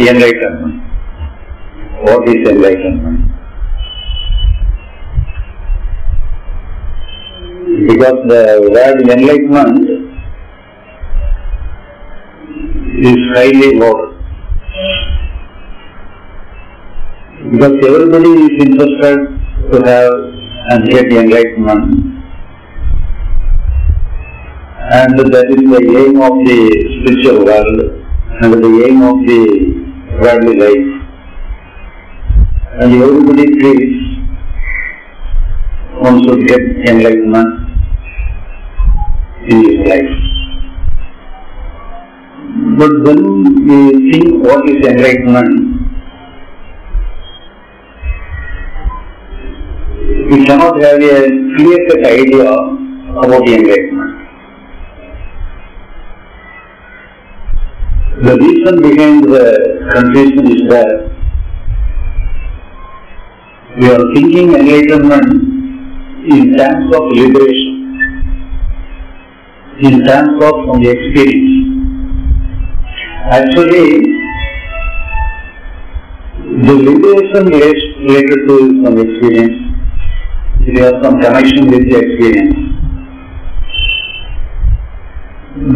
enlightenment. What is enlightenment? Because the word enlightenment is highly loaded. Because everybody is interested to have and get enlightenment, and that is the aim of the spiritual world and the aim of the worldly life. And everybody feels one should get enlightenment in his life. But when we think what is enlightenment, we cannot have a clear-cut idea about enlightenment. The reason behind the confusion is that we are thinking enlightenment in terms of liberation, in terms of from the experience. Actually, the liberation is related to some experience. It has some connection with the experience.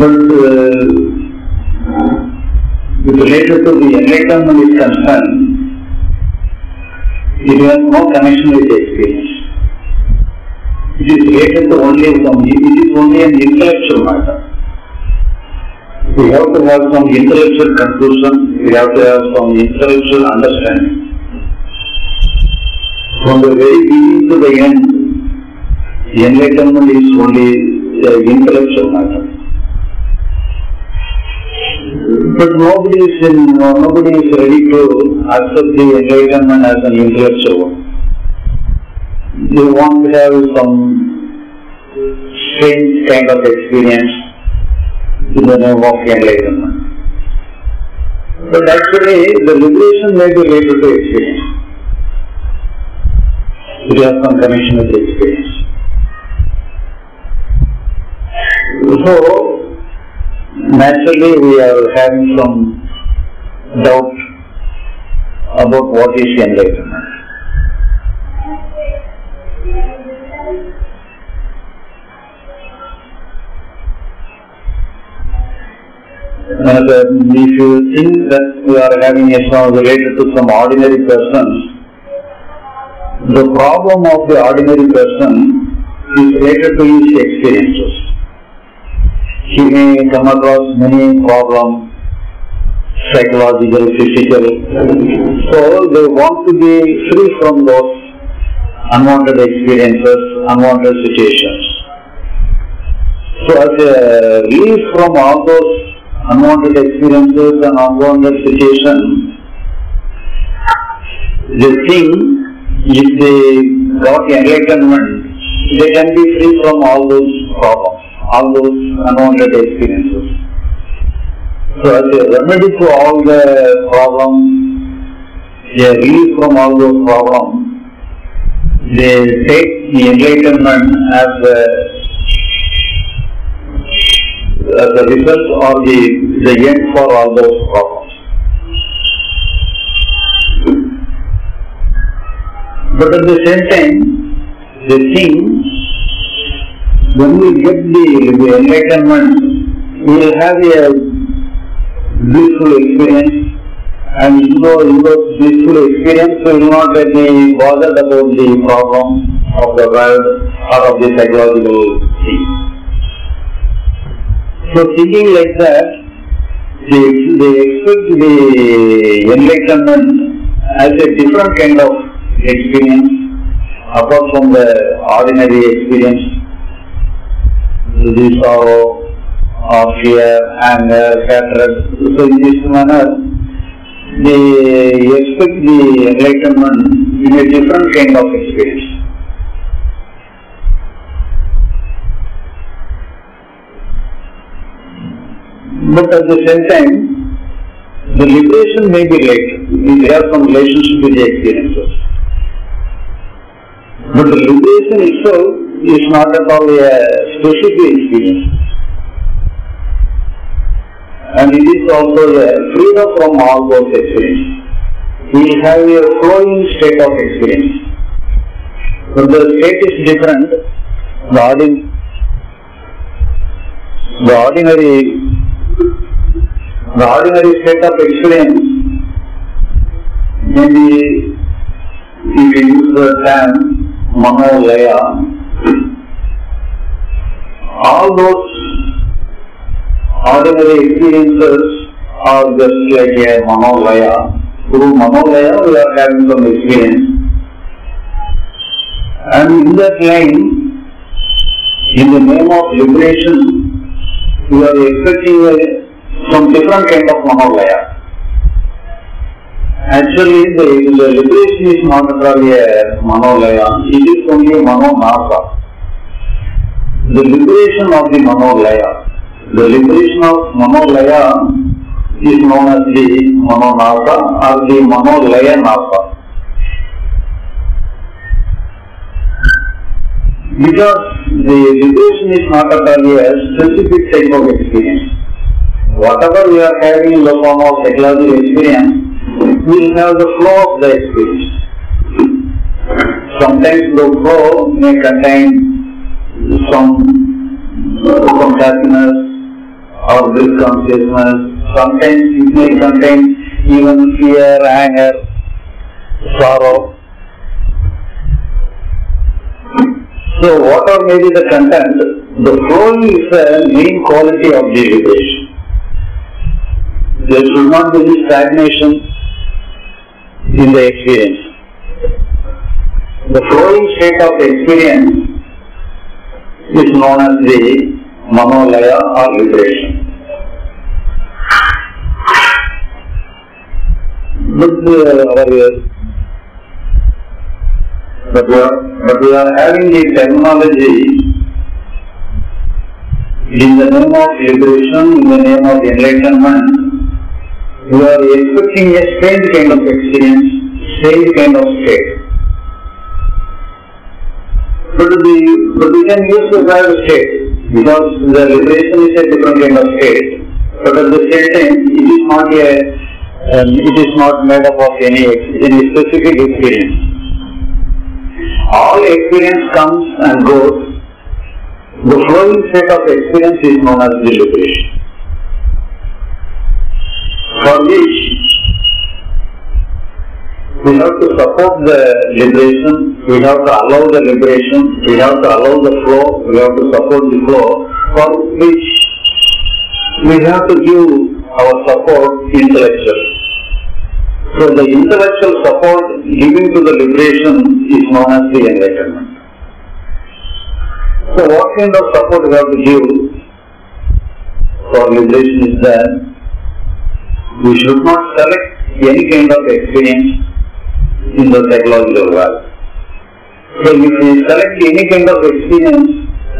But related to the enlightenment is concerned, it has no connection with the experience. It is related to it is only an intellectual matter. We have to have some intellectual conclusion, we have to have some intellectual understanding. From the very beginning to the end, the enlightenment is only an intellectual matter. But nobody is ready to accept the enlightenment as an intellectual one. They want to have some strange kind of experience in the name of enlightenment. But actually, the liberation may be related to experience. It has some connection with the experience. So, naturally we are having some doubt about what is enlightenment. If you think that we are having a song related to some ordinary persons, the problem of the ordinary person is related to his experiences. He may come across many problems, psychological, physical. So they want to be free from those unwanted experiences, unwanted situations. So as a relief from all those unwanted experiences and unwanted situations, they think if they got enlightenment, they can be free from all those problems, all those unwanted experiences. So as a remedy to all the problems, a relief from all those problems, they take the enlightenment as a result or the end for all those problems. But at the same time, they think when we get the enlightenment, we will have a blissful experience, and in those blissful experience, we will not be bothered about the problems of the world or of the psychological thing. So thinking like that, they expect the enlightenment as a different kind of experience apart from the ordinary experience, the sorrow, or fear, anger, hatred. So in this manner, they expect the enlightenment in a different kind of experience. But at the same time, the liberation may be related. It has some relationship with the experiences. But the liberation itself is not at all a specific experience. and it is also a freedom from all those experiences. He will have a flowing state of experience. But the state is different. The ordinary state of experience, maybe if we use the term Manolaya, all those ordinary experiences are just like a Manolaya. Through Manolaya we are having some experience, and in that line, in the name of liberation, we are expecting some different kind of Manolaya. Actually, the liberation is not at all a Manolaya, it is only Manonasa. The liberation of the Manolaya. The liberation of Manolaya is known as the Manonasa or the Manolaya Nasa. Because the liberation is not at all a specific type of experience. Whatever we are having in the form of psychological experience, we will have the flow of the experience. Sometimes the flow may contain some happiness or bliss consciousness. Sometimes it may contain even fear, anger, sorrow. So whatever may be the content, the flow is the main quality of the liberation. There should not be any stagnation in the experience. The flowing state of experience is known as the Manolaya or liberation. But we are having the terminology in the name of liberation, in the name of enlightenment. We are expecting a strange kind of experience, strange kind of state. But we can use the word state because the liberation is a different kind of state. But at the same time, it is not made up of any specific experience. All experience comes and goes. The flowing state of experience is known as the liberation. For which we have to support the liberation, we have to allow the liberation, we have to allow the flow, we have to support the flow, for which we have to give our support intellectually. So the intellectual support given to the liberation is known as the enlightenment. So what kind of support we have to give for liberation is that we should not select any kind of experience in the psychological world. So if we select any kind of experience,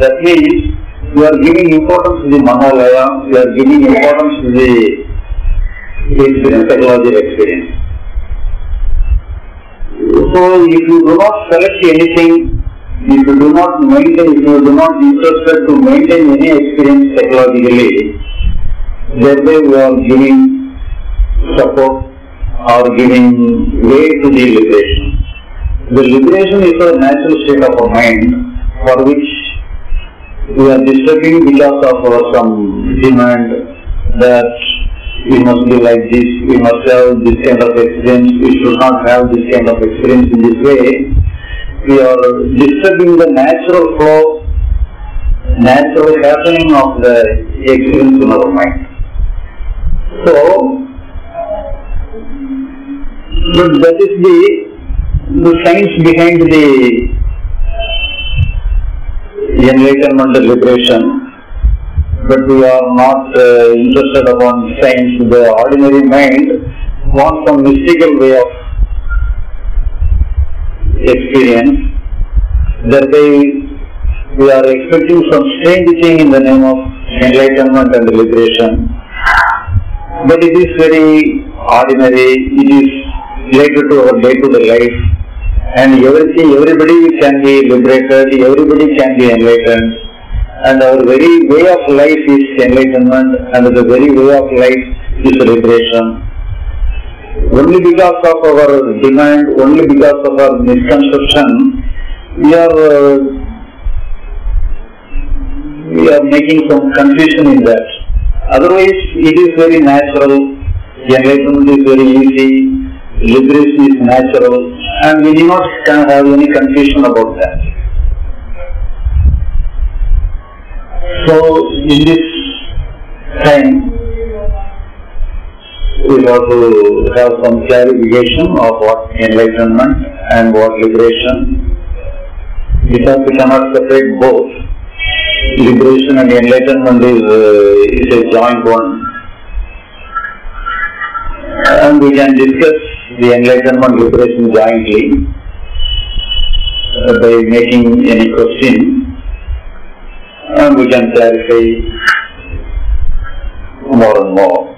that means we are giving importance to the Manolaya, we are giving importance to the experience, psychological experience. So if you do not select anything, if you do not interested to maintain any experience psychologically, thereby we are giving support or giving way to the liberation. The liberation is a natural state of a mind for which we are disturbing because of some demand that we must be like this, we must have this kind of experience, we should not have this kind of experience in this way. We are disturbing the natural flow, natural happening of the experience in our mind. So, that is the science behind the enlightenment and liberation. But we are not interested upon science. The ordinary mind wants some mystical way of experience. Thereby, we are expecting some strange thing in the name of enlightenment and liberation. But it is very ordinary. It is related to our day-to-day life. And everybody can be liberated. Everybody can be enlightened. and our very way of life is enlightenment, and the very way of life is liberation. Only because of our demand, only because of our misconception, we are making some confusion in that. Otherwise, it is very natural. Enlightenment is very easy. Liberation is natural, and we do not have any confusion about that. So, in this time, we have to have some clarification of what enlightenment and what liberation. Because we cannot separate both. Liberation and enlightenment is a joint one. And we can discuss the enlightenment liberation jointly by making any question, and we can clarify more and more.